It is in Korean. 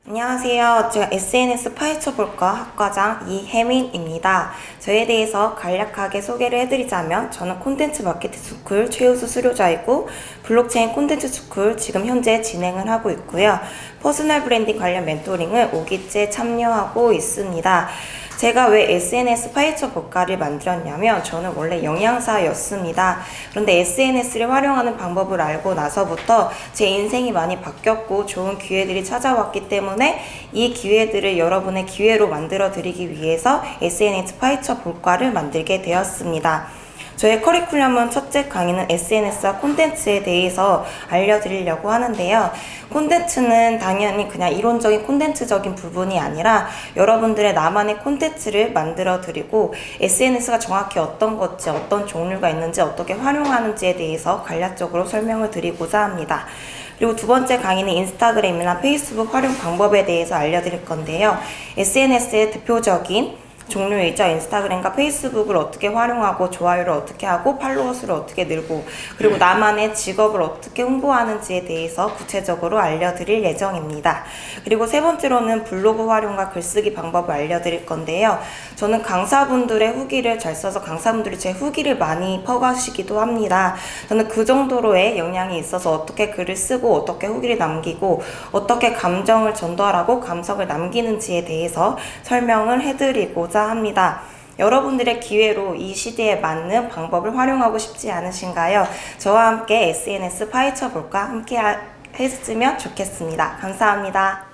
안녕하세요. 제가 SNS 파헤쳐볼까 학과장 이혜민입니다. 저에 대해서 간략하게 소개를 해드리자면 저는 콘텐츠 마케팅 스쿨 최우수 수료자이고 블록체인 콘텐츠 스쿨 지금 현재 진행을 하고 있고요. 퍼스널 브랜딩 관련 멘토링을 5기째 참여하고 있습니다. 제가 왜 SNS 파헤쳐볼까를 만들었냐면 저는 원래 영양사였습니다. 그런데 SNS를 활용하는 방법을 알고 나서부터 제 인생이 많이 바뀌었고 좋은 기회들이 찾아왔기 때문에 이 기회들을 여러분의 기회로 만들어 드리기 위해서 SNS 파헤쳐볼까를 만들게 되었습니다. 저의 커리큘럼은 첫째 강의는 SNS와 콘텐츠에 대해서 알려드리려고 하는데요. 콘텐츠는 당연히 그냥 이론적인 콘텐츠적인 부분이 아니라 여러분들의 나만의 콘텐츠를 만들어 드리고 SNS가 정확히 어떤 것인지 어떤 종류가 있는지 어떻게 활용하는지에 대해서 간략적으로 설명을 드리고자 합니다. 그리고 두 번째 강의는 인스타그램이나 페이스북 활용 방법에 대해서 알려드릴 건데요. SNS의 대표적인 종류이죠. 인스타그램과 페이스북을 어떻게 활용하고 좋아요를 어떻게 하고 팔로워 수를 어떻게 늘고 그리고 나만의 직업을 어떻게 홍보하는지에 대해서 구체적으로 알려드릴 예정입니다. 그리고 세 번째로는 블로그 활용과 글쓰기 방법을 알려드릴 건데요. 저는 강사분들의 후기를 잘 써서 강사분들이 제 후기를 많이 퍼가시기도 합니다. 저는 그 정도로의 역량이 있어서 어떻게 글을 쓰고 어떻게 후기를 남기고 어떻게 감정을 전달하고 감성을 남기는지에 대해서 설명을 해드리고자 합니다. 여러분들의 기회로 이 시대에 맞는 방법을 활용하고 싶지 않으신가요? 저와 함께 SNS 파헤쳐볼까 함께 했으면 좋겠습니다. 감사합니다.